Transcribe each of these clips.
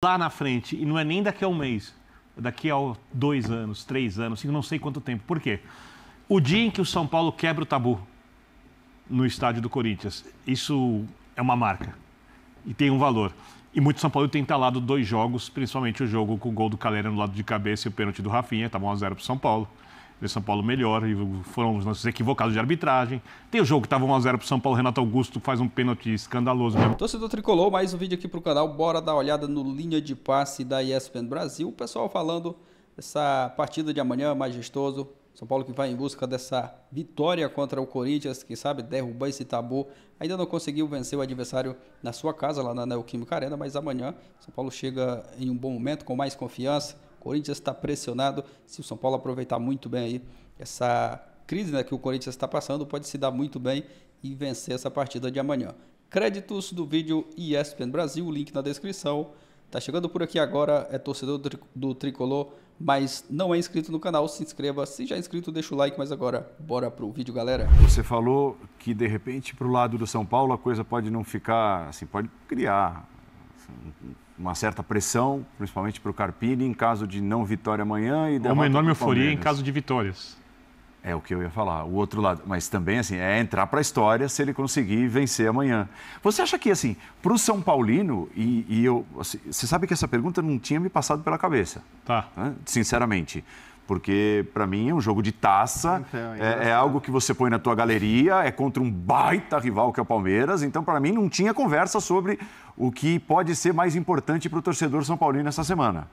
lá na frente, e não é nem daqui a um mês, daqui a 2 anos, 3 anos, não sei quanto tempo. Por quê? O dia em que o São Paulo quebra o tabu no estádio do Corinthians, isso é uma marca e tem um valor. E muito São Paulo tem entalado 2 jogos, principalmente o jogo com o gol do Calera no lado de cabeça e o pênalti do Rafinha, estava 1-0 para o São Paulo. O São Paulo melhor, e foram os nossos equivocados de arbitragem. Tem o jogo que estava 1-0 para o São Paulo, Renato Augusto faz um pênalti escandaloso mesmo. Torcedor Tricolor, mais um vídeo aqui para o canal. Bora dar uma olhada no linha de passe da ESPN Brasil. O pessoal falando dessa partida de amanhã, majestoso. São Paulo que vai em busca dessa vitória contra o Corinthians, que sabe derrubar esse tabu. Ainda não conseguiu vencer o adversário na sua casa, lá na Neoquímica Arena, mas amanhã São Paulo chega em um bom momento, com mais confiança. O Corinthians está pressionado. Se o São Paulo aproveitar muito bem aí essa crise, né, que o Corinthians está passando, pode se dar muito bem e vencer essa partida de amanhã. Créditos do vídeo ESPN Brasil, o link na descrição. Tá chegando por aqui agora, é torcedor do Tricolor, mas não é inscrito no canal, se inscreva. Se já é inscrito, deixa o like, mas agora bora pro vídeo, galera. Você falou que, de repente, pro lado do São Paulo, a coisa pode não ficar, assim, pode criar uma certa pressão, principalmente para o Carpini, em caso de não vitória amanhã e derrota. Uma enorme euforia em caso de vitórias. É o que eu ia falar, o outro lado. Mas também, assim, é entrar para a história se ele conseguir vencer amanhã. Você acha que, assim, para o São Paulino, e eu... Assim, você sabe que essa pergunta não tinha me passado pela cabeça. Tá. Né? Sinceramente. Porque, para mim, é um jogo de taça, é algo que você põe na tua galeria, é contra um baita rival que é o Palmeiras. Então, para mim, não tinha conversa sobre o que pode ser mais importante para o torcedor São Paulino essa semana.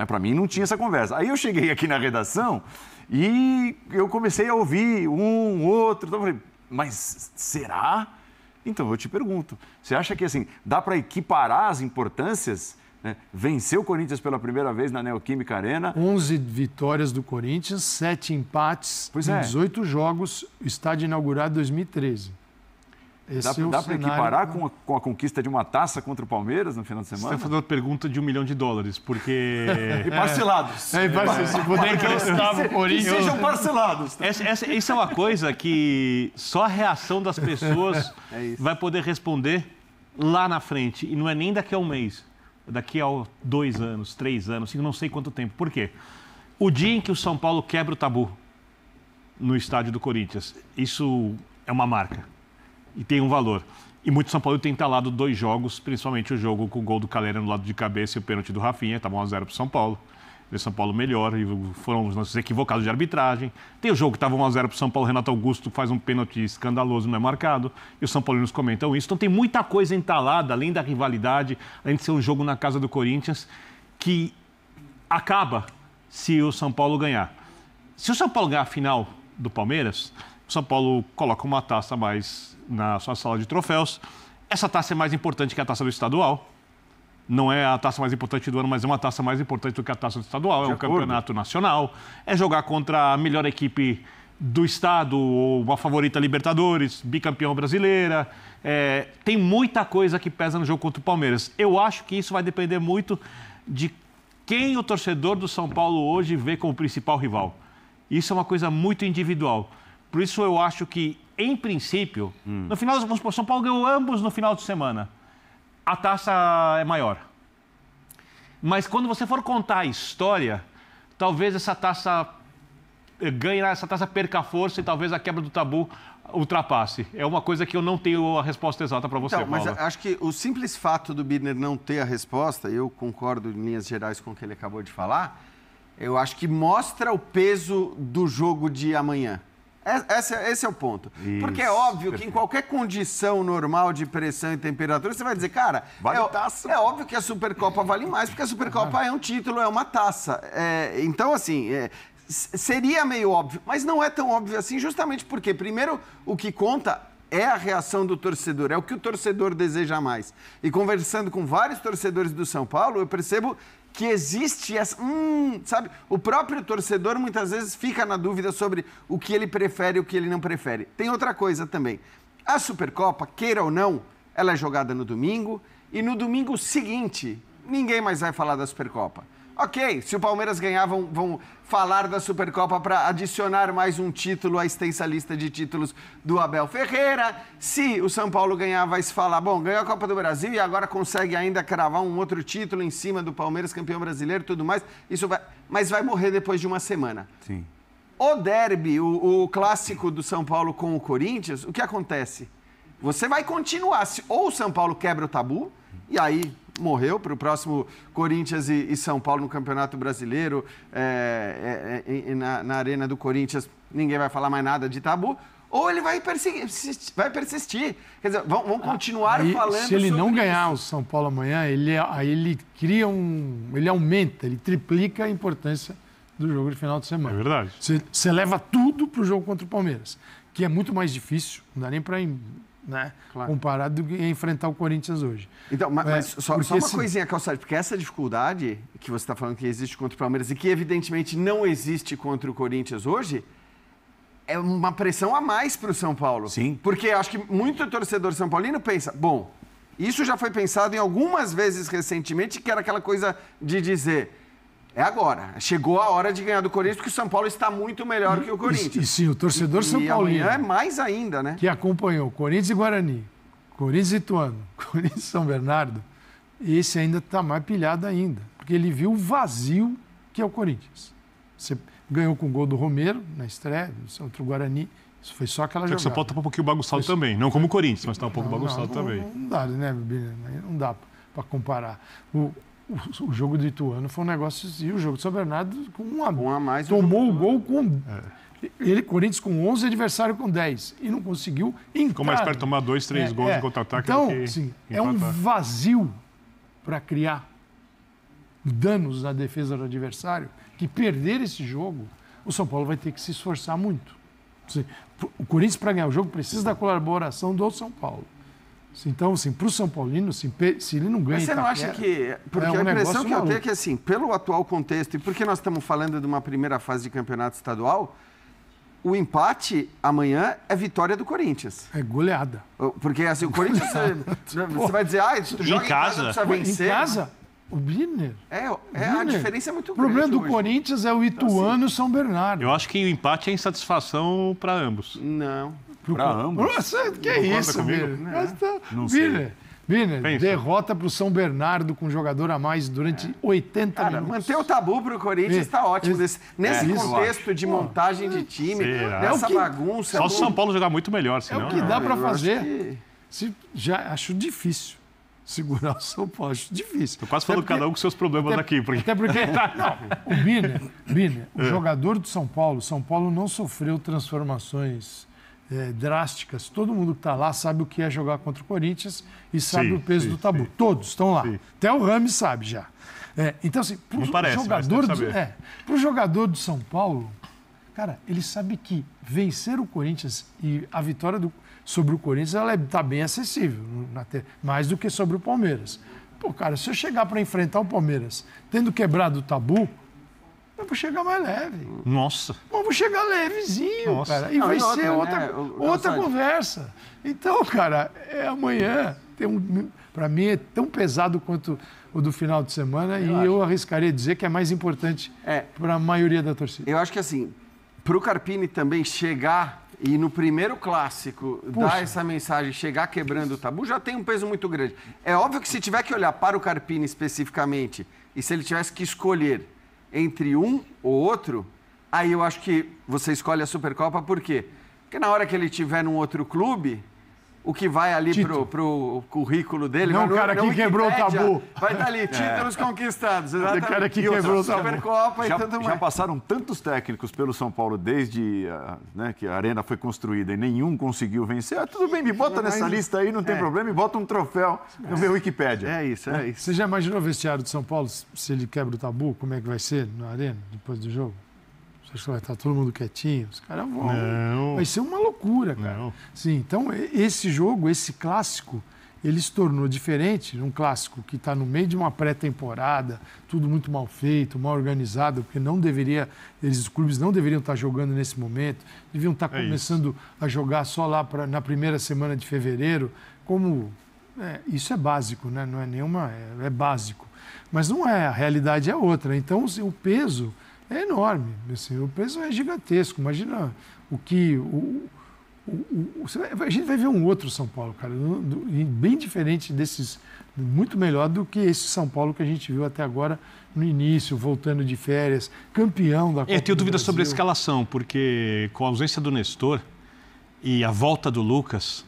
Para mim, não tinha essa conversa. Aí eu cheguei aqui na redação e eu comecei a ouvir outro. Então eu falei, mas será? Então, eu te pergunto, você acha que, assim, dá para equiparar as importâncias? Venceu o Corinthians pela primeira vez na Neoquímica Arena. 11 vitórias do Corinthians, 7 empates em 18 jogos, estádio inaugurado em 2013. Dá para equiparar com a conquista de uma taça contra o Palmeiras no final de semana? Você está fazendo uma pergunta de $1 milhão, porque... E parcelados. Se puder emprestar o Corinthians... Que sejam parcelados. Isso é uma coisa que só a reação das pessoas vai poder responder lá na frente. E não é nem daqui a um mês. Daqui a 2 anos, 3 anos, não sei quanto tempo. Por quê? O dia em que o São Paulo quebra o tabu no estádio do Corinthians, isso é uma marca e tem um valor. E muito São Paulo tem entalado 2 jogos, principalmente o jogo com o gol do Calera no lado de cabeça e o pênalti do Rafinha, estava 1-0 para o São Paulo. O São Paulo melhor, e foram os nossos equivocados de arbitragem. Tem o jogo que estava 1-0 para o São Paulo, Renato Augusto faz um pênalti escandaloso, não é marcado, e os São Paulinos comentam isso. Então tem muita coisa entalada, além da rivalidade, além de ser um jogo na casa do Corinthians, que acaba se o São Paulo ganhar. Se o São Paulo ganhar a final do Palmeiras, o São Paulo coloca uma taça a mais na sua sala de troféus. Essa taça é mais importante que a taça do estadual. Não é a taça mais importante do ano, mas é uma taça mais importante do que a taça do estadual. É um campeonato nacional. É jogar contra a melhor equipe do estado, ou uma favorita Libertadores, bicampeão brasileira. Tem muita coisa que pesa no jogo contra o Palmeiras. Eu acho que isso vai depender muito de quem o torcedor do São Paulo hoje vê como principal rival. Isso é uma coisa muito individual. Por isso eu acho que, em princípio, no final, vamos supor, São Paulo ganhou ambos no final de semana. A taça é maior. Mas quando você for contar a história, talvez essa taça ganhe, essa taça perca a força e talvez a quebra do tabu ultrapasse. É uma coisa que eu não tenho a resposta exata para você, então, Paula. Mas acho que o simples fato do Birner não ter a resposta, eu concordo em linhas gerais com o que ele acabou de falar, eu acho que mostra o peso do jogo de amanhã. Esse é o ponto. Isso, porque é óbvio que em qualquer condição normal de pressão e temperatura, você vai dizer, cara, é óbvio que a Supercopa vale mais, porque a Supercopa é um título, é uma taça. Então, assim, seria meio óbvio, mas não é tão óbvio assim, justamente porque, primeiro, o que conta é a reação do torcedor, é o que o torcedor deseja mais. E conversando com vários torcedores do São Paulo, eu percebo que existe essa... sabe, o próprio torcedor muitas vezes fica na dúvida sobre o que ele prefere e o que ele não prefere. Tem outra coisa também. A Supercopa, queira ou não, ela é jogada no domingo e no domingo seguinte, ninguém mais vai falar da Supercopa. Ok, se o Palmeiras ganhar, vão falar da Supercopa para adicionar mais um título à extensa lista de títulos do Abel Ferreira. Se o São Paulo ganhar, vai se falar, bom, ganhou a Copa do Brasil e agora consegue ainda cravar um outro título em cima do Palmeiras, campeão brasileiro e tudo mais. Mas vai morrer depois de uma semana. Sim. O derby, o clássico do São Paulo com o Corinthians, o que acontece? Você vai continuar, ou o São Paulo quebra o tabu, e aí morreu para o próximo Corinthians e São Paulo no Campeonato Brasileiro, na Arena do Corinthians, ninguém vai falar mais nada de tabu, ou ele vai persistir. Quer dizer, vão continuar falando. Se ele não ganhar o São Paulo amanhã, ele cria ele aumenta, ele triplica a importância do jogo de final de semana. É verdade. Você leva tudo para o jogo contra o Palmeiras, que é muito mais difícil, não dá nem para claro, comparado do que enfrentar o Corinthians hoje. Então, mas só uma coisinha, Calçade, porque essa dificuldade que você está falando que existe contra o Palmeiras e que evidentemente não existe contra o Corinthians hoje, é uma pressão a mais para o São Paulo. Sim. Porque eu acho que muito torcedor são paulino pensa, bom, isso já foi pensado em algumas vezes recentemente, que era aquela coisa de dizer... É agora. Chegou a hora de ganhar do Corinthians, porque o São Paulo está muito melhor que o Corinthians. E sim, o torcedor São Paulino... E amanhã é mais ainda, né? Que acompanhou Corinthians e Guarani, Corinthians e Ituano, Corinthians e São Bernardo, esse ainda está mais pilhado ainda. Porque ele viu o vazio que é o Corinthians. Você ganhou com o gol do Romero na estreia, contra o Guarani. Isso foi só aquela jogada. O São Paulo está um pouquinho bagunçado também. Não como o Corinthians, mas está um pouco bagunçado também. Não dá, né, não dá para comparar. O jogo do Ituano foi um negócio assim, o jogo do São Bernardo com um a mais. Tomou o gol com... Corinthians com 11, adversário com 10. E não conseguiu entrar. Ficou mais perto de tomar 2, 3 gols de contra-ataque. Então, sim, é um vazio para criar danos na defesa do adversário, que perder esse jogo, o São Paulo vai ter que se esforçar muito. O Corinthians, para ganhar o jogo, precisa da colaboração do São Paulo. Então, assim, para o São Paulino, assim, se ele não ganha... Mas você não acha que... Porque a impressão que eu tenho é que, assim, pelo atual contexto, e porque nós estamos falando de uma primeira fase de campeonato estadual, o empate amanhã é vitória do Corinthians. É goleada. Porque, assim, o Corinthians... você vai dizer, tu joga em casa, precisa vencer. Em casa? O Birner. A diferença é muito grande. O problema do hoje. Corinthians é o Ituano e o São Bernardo. Eu acho que o empate é insatisfação para ambos. Não. Para ambos? Nossa, que é isso, Birner? Não sei. Birner, derrota para o São Bernardo com um jogador a mais durante 80 minutos. Manter o tabu para o Corinthians está ótimo. Nesse contexto de montagem de time, nessa bagunça... Só o São Paulo jogar muito melhor, senão... É o que dá para fazer. Já acho difícil segurar o São Paulo. Acho difícil. Estou quase falando cada um com seus problemas aqui. Até porque... o Birner, o jogador do São Paulo não sofreu transformações drásticas. Todo mundo que está lá sabe o que é jogar contra o Corinthians e sabe o peso do tabu. Todos estão lá. Sim. Até o Rami sabe já. Então, assim, para o jogador do São Paulo, cara, ele sabe que vencer o Corinthians e a vitória sobre o Corinthians, ela está bem acessível, mais do que sobre o Palmeiras. Pô, cara, se eu chegar para enfrentar o Palmeiras tendo quebrado o tabu, eu vou chegar mais leve. Nossa. Eu vou chegar levezinho, cara. E vai ser outra conversa. Então, cara, amanhã, para mim, é tão pesado quanto o do final de semana eu arriscaria dizer que é mais importante para a maioria da torcida. Eu acho que, assim, para o Carpini também chegar e no primeiro clássico dar essa mensagem, chegar quebrando o tabu, já tem um peso muito grande. É óbvio que se tiver que olhar para o Carpini especificamente e se ele tivesse que escolher entre um ou outro, aí eu acho que você escolhe a Supercopa, por quê? Porque na hora que ele estiver num outro clube, o que vai ali pro currículo dele... Não, o cara que quebrou o tabu. Vai estar ali, títulos conquistados. Exatamente. O cara que quebrou o tabu. Supercopa já passaram tantos técnicos pelo São Paulo desde que a arena foi construída e nenhum conseguiu vencer. Tudo bem, me bota nessa lista aí, não tem problema, e bota um troféu no meu Wikipédia. É isso. Você já imaginou o vestiário de São Paulo, se ele quebra o tabu, como é que vai ser na arena, depois do jogo? Você acha que vai estar todo mundo quietinho? Os caras vão. Não. Vai ser uma loucura, cara. Não. Sim, então, esse jogo, esse clássico, ele se tornou diferente. Um clássico que está no meio de uma pré-temporada, tudo muito mal feito, mal organizado, porque os clubes não deveriam estar jogando nesse momento, deviam estar começando a jogar só lá na primeira semana de fevereiro. Isso é básico, né? Não é nenhuma. É básico. Mas não é, a realidade é outra. Então, assim, o peso é enorme. Assim, o peso é gigantesco. Imagina o que... a gente vai ver um outro São Paulo, cara, bem diferente desses, muito melhor do que esse São Paulo que a gente viu até agora no início, voltando de férias, campeão da Copa Eu tenho do dúvidas Brasil. sobre a escalação, porque com a ausência do Nestor e a volta do Lucas,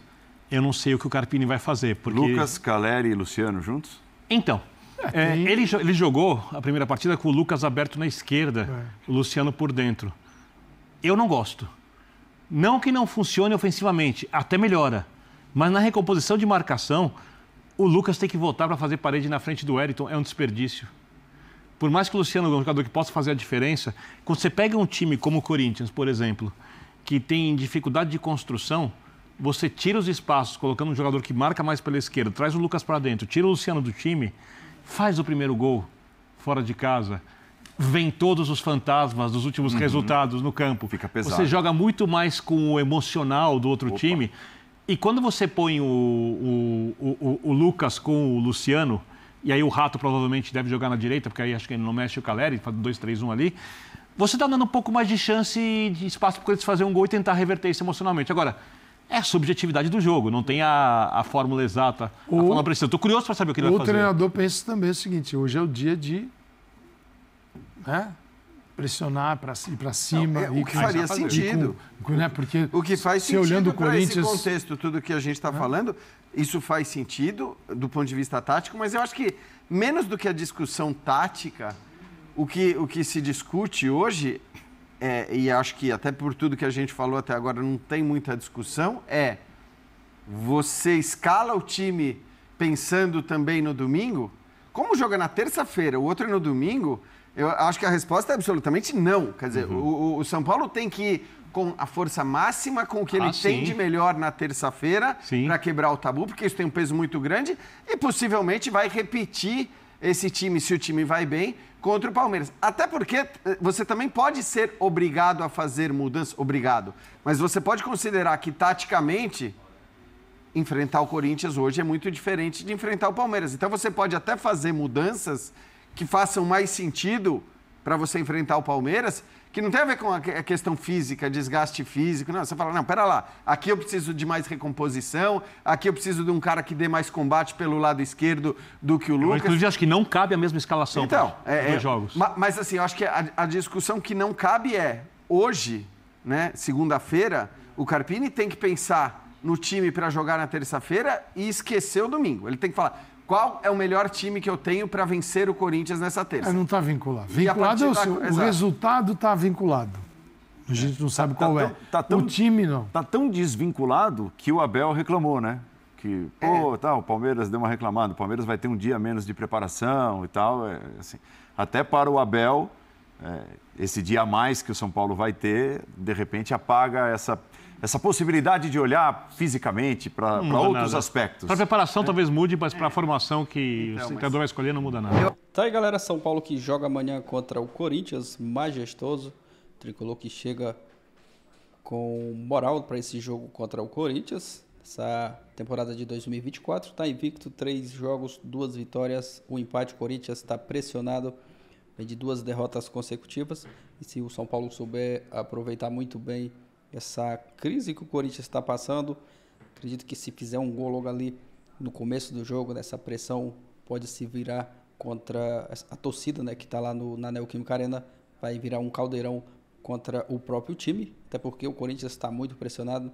eu não sei o que o Carpini vai fazer. Porque... Lucas, Caleri e Luciano juntos? Então, ele jogou a primeira partida com o Lucas aberto na esquerda, o Luciano por dentro. Eu não gosto. Não que não funcione ofensivamente, até melhora. Mas na recomposição de marcação, o Lucas tem que voltar para fazer parede na frente do Wellington, é um desperdício. Por mais que o Luciano é um jogador que possa fazer a diferença, quando você pega um time como o Corinthians, por exemplo, que tem dificuldade de construção, você tira os espaços, colocando um jogador que marca mais pela esquerda, traz o Lucas para dentro, tira o Luciano do time, faz o primeiro gol fora de casa. Vem todos os fantasmas dos últimos resultados no campo. Fica pesado. Você joga muito mais com o emocional do outro time. E quando você põe o Lucas com o Luciano, e aí o Rato provavelmente deve jogar na direita, porque aí acho que ele não mexe o Caleri, faz 2-3-1 ali, você está dando um pouco mais de chance, de espaço para eles fazerem um gol e tentar reverter isso emocionalmente. Agora, é a subjetividade do jogo, não tem a fórmula exata, a fórmula precisa. Estou curioso para saber o que ele vai fazer. O treinador pensa também o seguinte, hoje é o dia de... pressionar para ir para cima. O que faria sentido. Porque o que faz sentido olhando o Corinthians... esse contexto, tudo que a gente está falando, isso faz sentido do ponto de vista tático, mas eu acho que, menos do que a discussão tática, o que se discute hoje, e acho que até por tudo que a gente falou até agora não tem muita discussão, você escala o time pensando também no domingo? Como joga na terça-feira, o outro é no domingo... Eu acho que a resposta é absolutamente não. Quer dizer, o São Paulo tem que ir com a força máxima, com o que ele tem de melhor na terça-feira, para quebrar o tabu, porque isso tem um peso muito grande, e possivelmente vai repetir esse time, se o time vai bem, contra o Palmeiras. Até porque você também pode ser obrigado a fazer mudanças, mas você pode considerar que, taticamente, enfrentar o Corinthians hoje é muito diferente de enfrentar o Palmeiras. Então você pode até fazer mudanças que façam mais sentido para você enfrentar o Palmeiras, que não tem a ver com a questão física, desgaste físico. Não, você fala, não, pera lá, aqui eu preciso de mais recomposição, aqui eu preciso de um cara que dê mais combate pelo lado esquerdo do que o Lucas. Inclusive, acho que não cabe a mesma escalação então, para os dois jogos. Mas assim, eu acho que a discussão que não cabe hoje, né, segunda-feira, o Carpini tem que pensar no time para jogar na terça-feira e esquecer o domingo. Ele tem que falar... Qual é o melhor time que eu tenho para vencer o Corinthians nessa terça? Não está vinculado. Vinculado é o resultado está vinculado. A gente não sabe qual é. O time não. Está tão desvinculado que o Abel reclamou, né? Que, o Palmeiras deu uma reclamada, o Palmeiras vai ter um dia menos de preparação e tal. Assim, até para o Abel, esse dia a mais que o São Paulo vai ter, de repente apaga essa possibilidade de olhar fisicamente para outros aspectos. Para a preparação talvez mude, mas para a formação que o treinador vai escolher não muda nada. Tá aí, galera, São Paulo que joga amanhã contra o Corinthians, majestoso. Tricolor que chega com moral para esse jogo contra o Corinthians. Essa temporada de 2024 está invicto, 3 jogos, 2 vitórias, 1 empate. O Corinthians está pressionado, vem de 2 derrotas consecutivas. E se o São Paulo souber aproveitar muito bem essa crise que o Corinthians está passando, acredito que se fizer um gol logo ali no começo do jogo, nessa pressão pode se virar contra a torcida, né, que está lá na Neoquímica Arena, vai virar um caldeirão contra o próprio time, até porque o Corinthians está muito pressionado,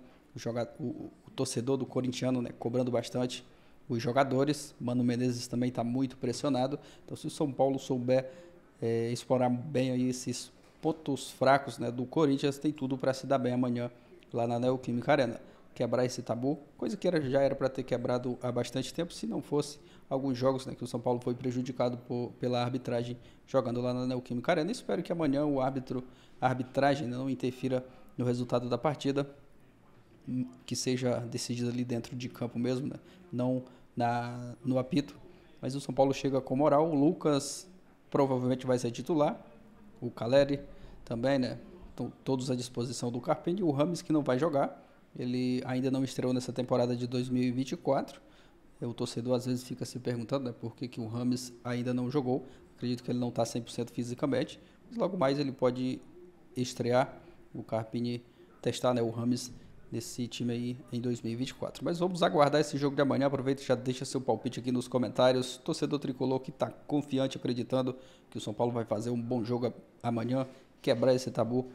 o torcedor do corintiano, né, cobrando bastante, os jogadores, Mano Menezes também está muito pressionado, então se o São Paulo souber explorar bem aí esses pontos fracos, né, do Corinthians, tem tudo para se dar bem amanhã lá na Neoquímica Arena. Quebrar esse tabu, coisa que já era para ter quebrado há bastante tempo, se não fosse alguns jogos, né, que o São Paulo foi prejudicado pela arbitragem jogando lá na Neoquímica Arena. Espero que amanhã a arbitragem, né, não interfira no resultado da partida, que seja decidida ali dentro de campo mesmo, né, não no apito. Mas o São Paulo chega com moral, o Lucas provavelmente vai ser titular, o Caleri também, né? Estão todos à disposição do Carpini. O Rames, que não vai jogar, ele ainda não estreou nessa temporada de 2024. O torcedor às vezes fica se perguntando, né, por que o Rames ainda não jogou. Acredito que ele não está 100% fisicamente, mas logo mais ele pode estrear, o Carpini testar, né, o Rames nesse time aí em 2024. Mas vamos aguardar esse jogo de amanhã. Aproveita e já deixa seu palpite aqui nos comentários. Torcedor tricolor que está confiante, acreditando que o São Paulo vai fazer um bom jogo amanhã, quebrar esse tabu,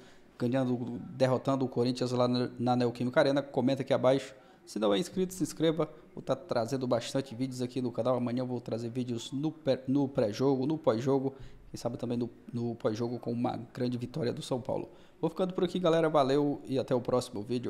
derrotando o Corinthians lá na Neoquímica Arena. Comenta aqui abaixo. Se não é inscrito, se inscreva. Vou estar trazendo bastante vídeos aqui no canal. Amanhã eu vou trazer vídeos no pré-jogo, no pós-jogo. Quem sabe também no pós-jogo com uma grande vitória do São Paulo. Vou ficando por aqui, galera. Valeu e até o próximo vídeo.